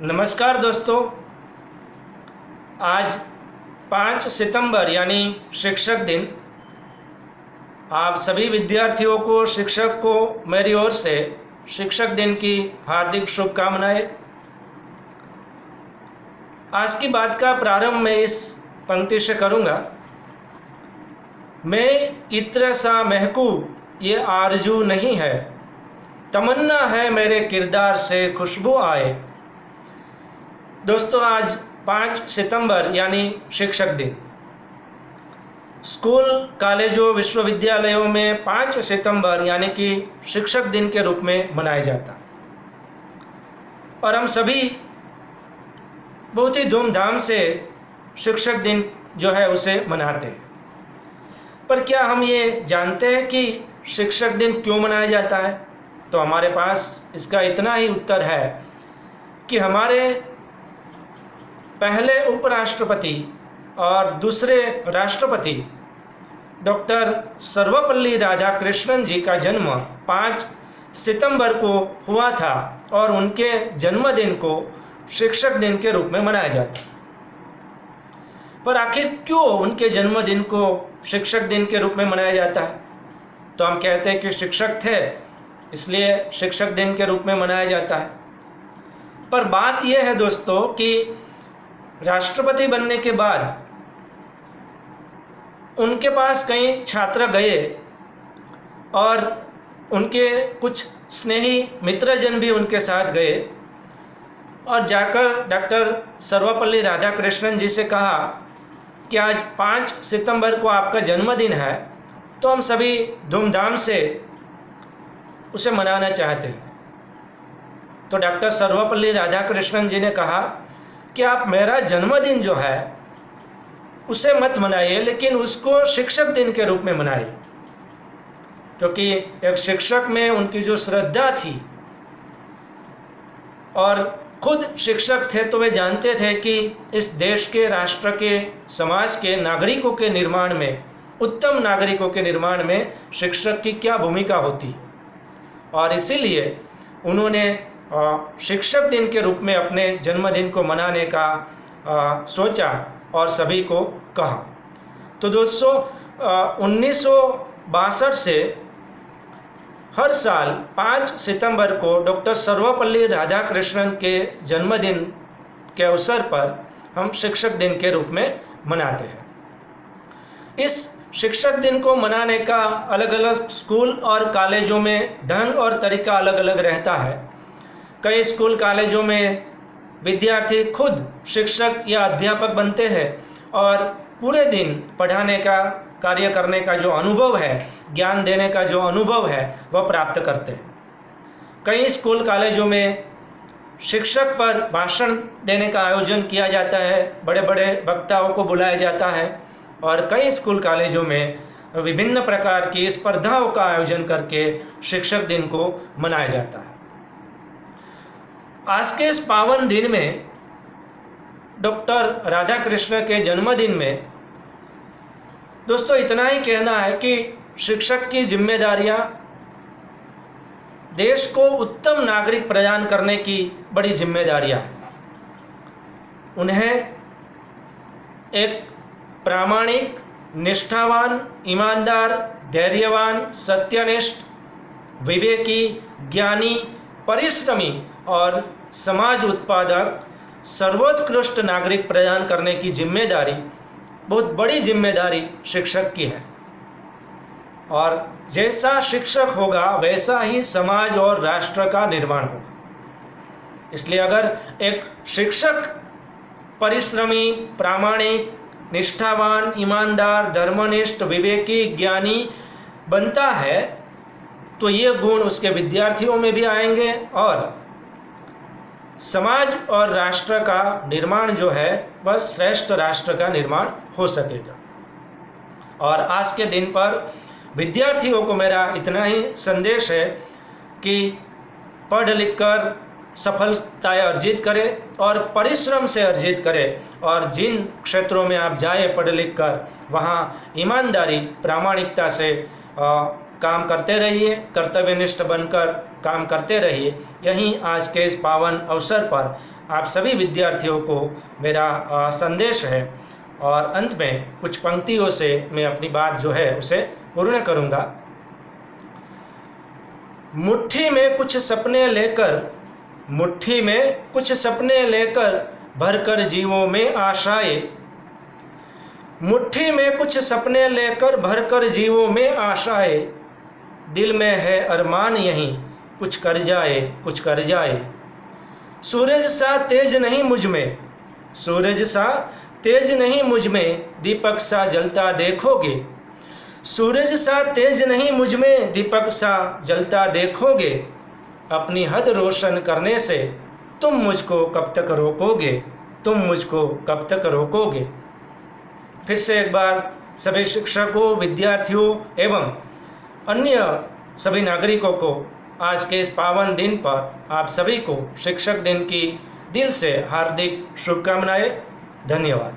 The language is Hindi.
नमस्कार दोस्तों, आज 5 सितंबर यानी शिक्षक दिन। आप सभी विद्यार्थियों को, शिक्षक को मेरी ओर से शिक्षक दिन की हार्दिक शुभकामनाएं। आज की बात का प्रारंभ मैं इस पंक्ति से करूंगा। मैं इत्र सा महकूब ये आरजू नहीं है, तमन्ना है मेरे किरदार से खुशबू आए। दोस्तों, आज 5 सितंबर यानी शिक्षक दिन। स्कूल, कॉलेजों, विश्वविद्यालयों में 5 सितंबर यानी कि शिक्षक दिन के रूप में मनाया जाता है और हम सभी बहुत ही धूमधाम से शिक्षक दिन जो है उसे मनाते हैं। पर क्या हम ये जानते हैं कि शिक्षक दिन क्यों मनाया जाता है? तो हमारे पास इसका इतना ही उत्तर है कि हमारे पहले उपराष्ट्रपति और दूसरे राष्ट्रपति डॉक्टर सर्वपल्ली राधाकृष्णन जी का जन्म 5 सितंबर को हुआ था और उनके जन्मदिन को शिक्षक दिन के रूप में मनाया जाता है। पर आखिर क्यों उनके जन्मदिन को शिक्षक दिन के रूप में मनाया जाता है? तो हम कहते हैं कि शिक्षक थे इसलिए शिक्षक दिन के रूप में मनाया जाता है। पर बात यह है दोस्तों कि राष्ट्रपति बनने के बाद उनके पास कई छात्र गए और उनके कुछ स्नेही मित्रजन भी उनके साथ गए और जाकर डॉक्टर सर्वपल्ली राधाकृष्णन जी से कहा कि आज 5 सितंबर को आपका जन्मदिन है, तो हम सभी धूमधाम से उसे मनाना चाहते हैं। तो डॉक्टर सर्वपल्ली राधाकृष्णन जी ने कहा कि आप मेरा जन्मदिन जो है उसे मत मनाइए, लेकिन उसको शिक्षक दिन के रूप में मनाइए, क्योंकि एक शिक्षक में उनकी जो श्रद्धा थी और खुद शिक्षक थे तो वे जानते थे कि इस देश के, राष्ट्र के, समाज के नागरिकों के निर्माण में, उत्तम नागरिकों के निर्माण में शिक्षक की क्या भूमिका होती। और इसीलिए उन्होंने शिक्षक दिन के रूप में अपने जन्मदिन को मनाने का सोचा और सभी को कहा। तो दोस्तों, 1962 से हर साल 5 सितंबर को डॉक्टर सर्वपल्ली राधाकृष्णन के जन्मदिन के अवसर पर हम शिक्षक दिन के रूप में मनाते हैं। इस शिक्षक दिन को मनाने का अलग अलग स्कूल और कॉलेजों में ढंग और तरीका अलग अलग रहता है। कई स्कूल कॉलेजों में विद्यार्थी खुद शिक्षक या अध्यापक बनते हैं और पूरे दिन पढ़ाने का, कार्य करने का जो अनुभव है, ज्ञान देने का जो अनुभव है वह प्राप्त करते हैं। कई स्कूल कॉलेजों में शिक्षक पर भाषण देने का आयोजन किया जाता है, बड़े बड़े वक्ताओं को बुलाया जाता है और कई स्कूल कॉलेजों में विभिन्न प्रकार की स्पर्धाओं का आयोजन करके शिक्षक दिन को मनाया जाता है। आज के इस पावन दिन में, डॉक्टर राधाकृष्ण के जन्मदिन में, दोस्तों इतना ही कहना है कि शिक्षक की जिम्मेदारियां देश को उत्तम नागरिक प्रदान करने की बड़ी जिम्मेदारियां हैं। उन्हें एक प्रामाणिक, निष्ठावान, ईमानदार, धैर्यवान, सत्यनिष्ठ, विवेकी, ज्ञानी, परिश्रमी और समाज उत्पादक, सर्वोत्कृष्ट नागरिक प्रदान करने की जिम्मेदारी, बहुत बड़ी जिम्मेदारी शिक्षक की है। और जैसा शिक्षक होगा वैसा ही समाज और राष्ट्र का निर्माण होगा। इसलिए अगर एक शिक्षक परिश्रमी, प्रामाणिक, निष्ठावान, ईमानदार, धर्मनिष्ठ, विवेकी, ज्ञानी बनता है तो ये गुण उसके विद्यार्थियों में भी आएंगे और समाज और राष्ट्र का निर्माण जो है वह श्रेष्ठ राष्ट्र का निर्माण हो सकेगा। और आज के दिन पर विद्यार्थियों को मेरा इतना ही संदेश है कि पढ़ लिख कर सफलताएं अर्जित करें और परिश्रम से अर्जित करें और जिन क्षेत्रों में आप जाए पढ़ लिख कर वहाँ ईमानदारी, प्रामाणिकता से काम करते रहिए, कर्तव्यनिष्ठ बनकर काम करते रहिए। यहीं आज के इस पावन अवसर पर आप सभी विद्यार्थियों को मेरा संदेश है। और अंत में कुछ पंक्तियों से मैं अपनी बात जो है उसे पूर्ण करूँगा। मुट्ठी में कुछ सपने लेकर भरकर जीवों में आशाएं, मुट्ठी में कुछ सपने लेकर भरकर जीवों में आशाएं, दिल में है अरमान यहीं कुछ कर जाए। सूरज सा तेज नहीं मुझ में, दीपक सा जलता देखोगे। सूरज सा तेज नहीं मुझ में, दीपक सा जलता देखोगे। अपनी हद रोशन करने से तुम मुझको कब तक रोकोगे। फिर से एक बार सभी शिक्षकों, विद्यार्थियों एवं अन्य सभी नागरिकों को आज के इस पावन दिन पर आप सभी को शिक्षक दिन की दिल से हार्दिक शुभकामनाएं। धन्यवाद।